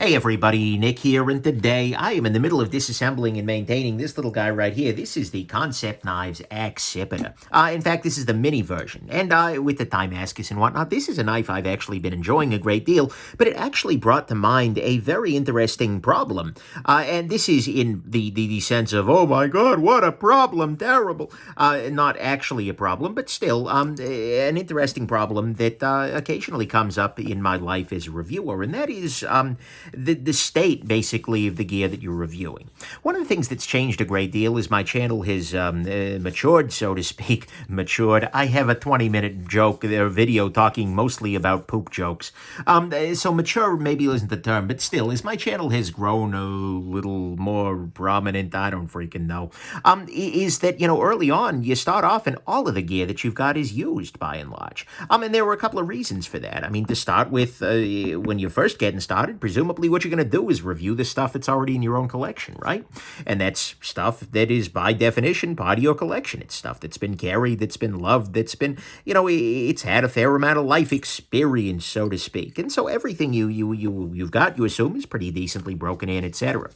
Hey everybody, Nick here, and today I am in the middle of disassembling and maintaining this little guy right here. This is the Concept Knives Accipiter. In fact, this is the mini version, and with the Damascus and whatnot, this is a knife I've actually been enjoying a great deal, but it actually brought to mind a very interesting problem. And this is in the sense of, oh my god, what a problem, terrible. Not actually a problem, but still an interesting problem that occasionally comes up in my life as a reviewer, and that is the state, basically, of the gear that you're reviewing. One of the things that's changed a great deal is my channel has matured, so to speak. Matured. I have a 20-minute joke, video talking mostly about poop jokes. So mature maybe isn't the term, but still, as my channel has grown a little more prominent, I don't freaking know, is that, early on, you start off and all of the gear that you've got is used, by and large. And there were a couple of reasons for that. I mean, to start with, when you're first getting started, presumably what you're going to do is review the stuff that's already in your own collection, right? And that's stuff that is, by definition, part of your collection. It's stuff that's been carried, that's been loved, that's been, it's had a fair amount of life experience, so to speak. And so everything you've got, you assume, is pretty decently broken in, etc.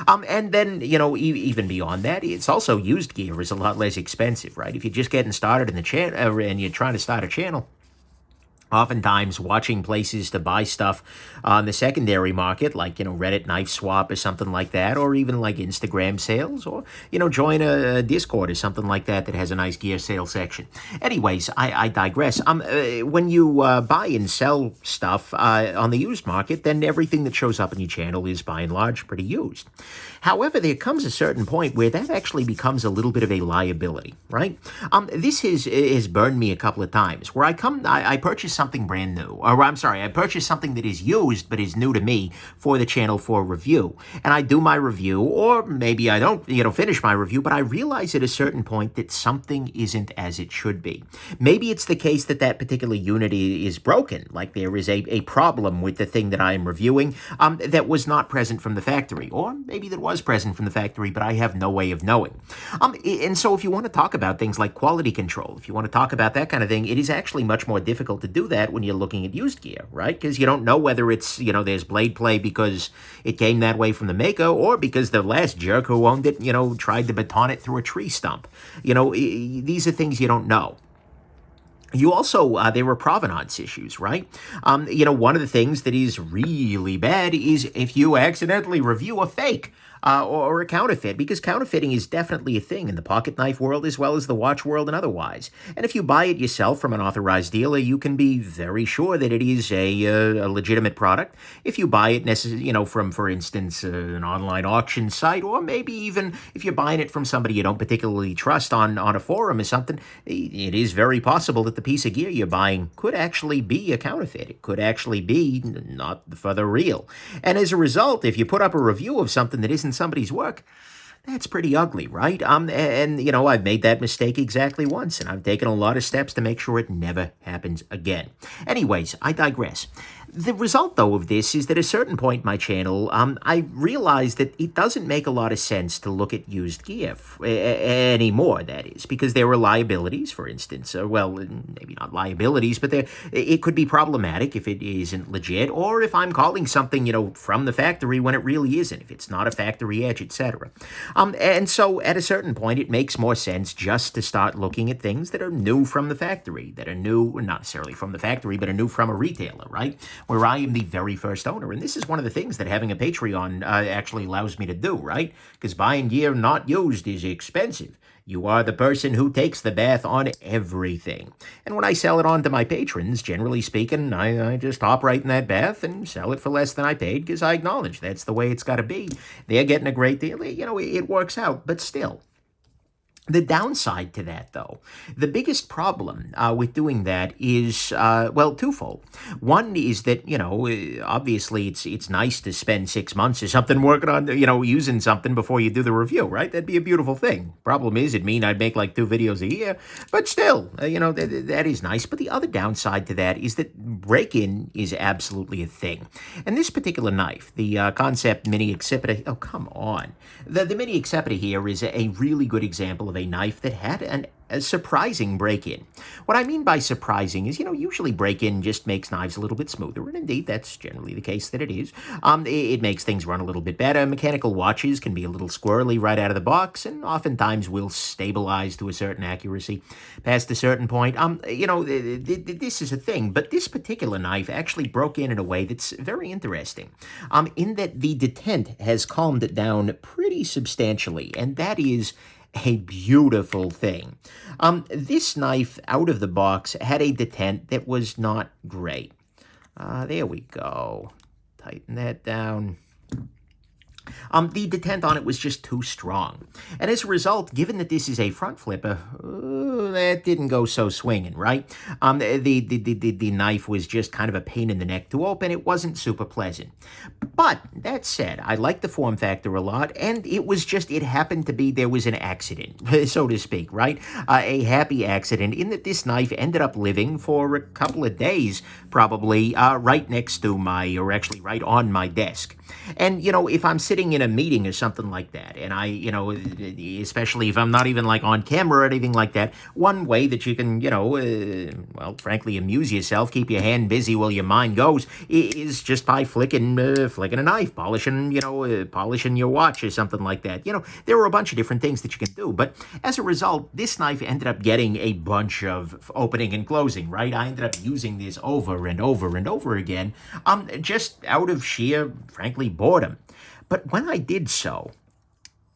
And then, even beyond that, it's also used gear is a lot less expensive, right? If you're just getting started in the channel and you're trying to start a channel, oftentimes watching places to buy stuff on the secondary market, like, Reddit Knife Swap or something like that, or even like Instagram sales, or, join a Discord or something like that that has a nice gear sale section. Anyways, I digress. When you buy and sell stuff on the used market, then everything that shows up in your channel is, by and large, pretty used. However, there comes a certain point where that actually becomes a little bit of a liability, right? This has burned me a couple of times, where I purchase something brand new, or I'm sorry, I purchase something that is used but is new to me for the channel for review, and I do my review, or maybe I don't, finish my review, but I realize at a certain point that something isn't as it should be. Maybe it's the case that that particular unit is broken, like there is a problem with the thing that I am reviewing that was not present from the factory, or maybe that was present from the factory, but I have no way of knowing. And so if you want to talk about things like quality control, if you want to talk about that kind of thing, it is actually much more difficult to do that when you're looking at used gear, right? Because you don't know whether it's, there's blade play because it came that way from the maker, or because the last jerk who owned it, tried to baton it through a tree stump. These are things you don't know. You also, there were provenance issues, right? One of the things that is really bad is if you accidentally review a fake or a counterfeit, because counterfeiting is definitely a thing in the pocket knife world as well as the watch world and otherwise. And if you buy it yourself from an authorized dealer, you can be very sure that it is a legitimate product. If you buy it, from, for instance, an online auction site, or maybe even if you're buying it from somebody you don't particularly trust on a forum or something, it is very possible that the piece of gear you're buying could actually be a counterfeit. It could actually be not for the real. And as a result, if you put up a review of something that isn't somebody's work, that's pretty ugly, right? And I've made that mistake exactly once, and I've taken a lot of steps to make sure it never happens again. Anyways, I digress. The result, though, of this is that at a certain point in my channel, I realized that it doesn't make a lot of sense to look at used gear anymore, that is, because there are liabilities, for instance. Well, maybe not liabilities, but it could be problematic if it isn't legit, or if I'm calling something, from the factory when it really isn't, if it's not a factory edge, etc. And so at a certain point, it makes more sense just to start looking at things that are new from the factory, that are new, not necessarily from the factory, but are new from a retailer, right? Where I am the very first owner. And this is one of the things that having a Patreon actually allows me to do, right? Because buying gear not used is expensive. You are the person who takes the bath on everything. And when I sell it on to my patrons, generally speaking, I just hop right in that bath and sell it for less than I paid, because I acknowledge that's the way it's got to be. They're getting a great deal. It works out, but still. The downside to that, though, the biggest problem with doing that is, twofold. One is that, obviously it's nice to spend 6 months or something working on, using something before you do the review, right? That'd be a beautiful thing. Problem is, it'd mean I'd make like 2 videos a year, but still, that is nice. But the other downside to that is that break-in is absolutely a thing. And this particular knife, the Concept Mini Accipiter, oh, come on. The Mini Accipiter here is a really good example of of a knife that had a surprising break-in. What I mean by surprising is, usually break-in just makes knives a little bit smoother, and indeed, that's generally the case that it is. It makes things run a little bit better. Mechanical watches can be a little squirrely right out of the box, and oftentimes will stabilize to a certain accuracy past a certain point. This is a thing, but this particular knife actually broke in a way that's very interesting, in that the detent has calmed it down pretty substantially, and that is a beautiful thing. This knife out of the box had a detent that was not great. There we go. Tighten that down. The detent on it was just too strong. And as a result, given that this is a front flipper, that didn't go so swinging, right? The knife was just kind of a pain in the neck to open. It wasn't super pleasant. But that said, I like the form factor a lot, and it happened to be there was an accident, so to speak, right? A happy accident in that this knife ended up living for a couple of days, probably, right next to actually right on my desk. And, if I'm sitting in a meeting or something like that, and especially if I'm not even like on camera or anything like that, one way that you can, frankly, amuse yourself, keep your hand busy while your mind goes, is just by flicking a knife, polishing your watch or something like that. There are a bunch of different things that you can do, but as a result, this knife ended up getting a bunch of opening and closing, right? I ended up using this over and over and over again, just out of sheer, frankly, boredom. But when I did so,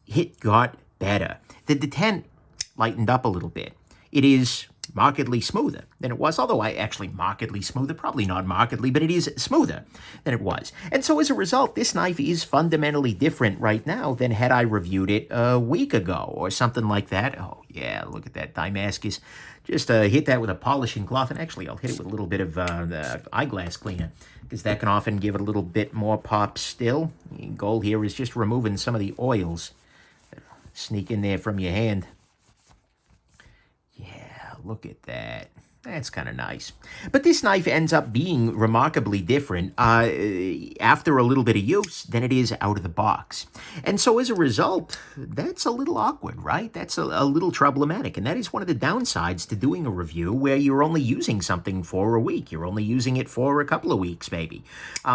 it got better. The detent lightened up a little bit. It is markedly smoother than it was, although markedly smoother, probably not markedly, but it is smoother than it was. And so as a result, this knife is fundamentally different right now than had I reviewed it a week ago or something like that. Oh yeah, look at that Damascus. Just hit that with a polishing cloth, and actually I'll hit it with a little bit of the eyeglass cleaner, because that can often give it a little bit more pop still. The goal here is just removing some of the oils that sneak in there from your hand. Yeah, look at that. That's kind of nice. But this knife ends up being remarkably different after a little bit of use than it is out of the box. And so as a result, that's a little awkward, right? That's a little problematic. And that is one of the downsides to doing a review where you're only using something for a week. You're only using it for a couple of weeks, maybe,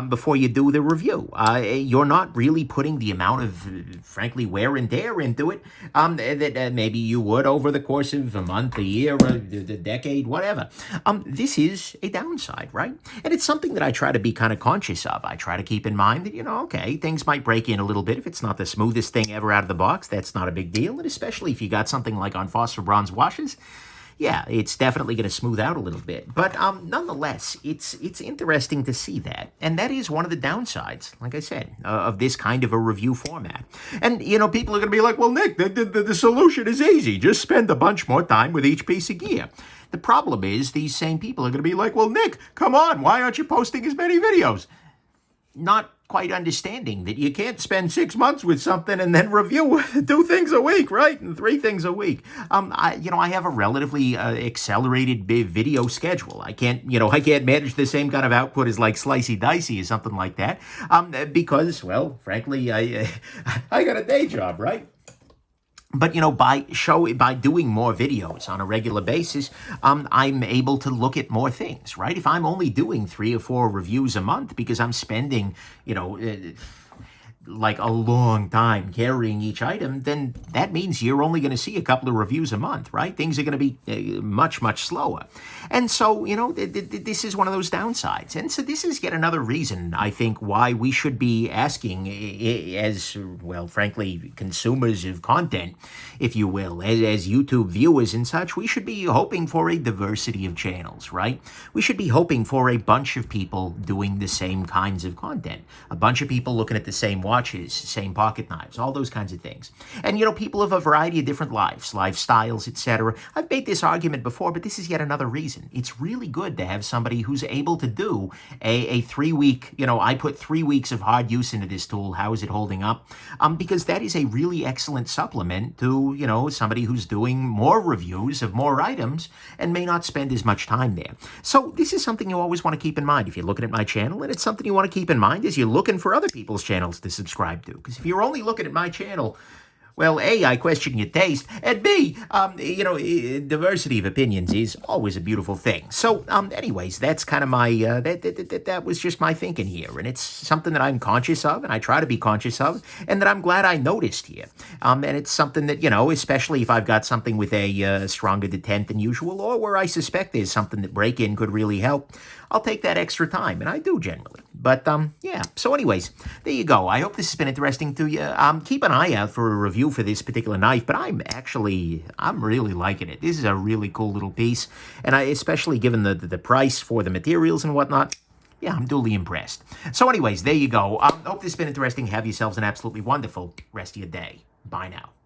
before you do the review. You're not really putting the amount of, frankly, wear and tear into it that maybe you would over the course of a month, a year, a decade, whatever. This is a downside, right? And it's something that I try to be kind of conscious of. I try to keep in mind that, okay, things might break in a little bit. If it's not the smoothest thing ever out of the box, that's not a big deal. And especially if you got something like on phosphor bronze washes, yeah, it's definitely going to smooth out a little bit. But nonetheless, it's interesting to see that. And that is one of the downsides, like I said, of this kind of a review format. And, people are going to be like, well, Nick, the solution is easy. Just spend a bunch more time with each piece of gear. The problem is these same people are going to be like, well, Nick, come on, why aren't you posting as many videos? Not quite understanding that you can't spend 6 months with something and then review 2 things a week, right? And 3 things a week. I have a relatively accelerated video schedule. I can't manage the same kind of output as like Slicey Dicey or something like that. Because, well, frankly, I got a day job, right? But, by doing more videos on a regular basis, I'm able to look at more things, right? If I'm only doing 3 or 4 reviews a month because I'm spending, like a long time carrying each item, then that means you're only going to see a couple of reviews a month, right? Things are going to be much, much slower. And so, this is one of those downsides. And so this is yet another reason, I think, why we should be asking as, well, frankly, consumers of content, if you will, as YouTube viewers and such, we should be hoping for a diversity of channels, right? We should be hoping for a bunch of people doing the same kinds of content, a bunch of people looking at the same watches, same pocket knives, all those kinds of things. And, people of a variety of different lifestyles, etc. I've made this argument before, but this is yet another reason. It's really good to have somebody who's able to do a 3-week, I put 3 weeks of hard use into this tool. How is it holding up? Because that is a really excellent supplement to, somebody who's doing more reviews of more items and may not spend as much time there. So this is something you always want to keep in mind if you're looking at my channel, and it's something you want to keep in mind as you're looking for other people's channels to subscribe to. Because if you're only looking at my channel, Well, A, I question your taste, and B, diversity of opinions is always a beautiful thing. So, anyways, that's kind of my, that was just my thinking here, and it's something that I'm conscious of, and I try to be conscious of, and that I'm glad I noticed here. And it's something that, especially if I've got something with a stronger detent than usual, or where I suspect there's something that break-in could really help, I'll take that extra time, and I do generally. But, yeah. So anyways, there you go. I hope this has been interesting to you. Keep an eye out for a review for this particular knife, but I'm really liking it. This is a really cool little piece, and especially given the price for the materials and whatnot, yeah, I'm duly impressed. So anyways, there you go. Hope this has been interesting. Have yourselves an absolutely wonderful rest of your day. Bye now.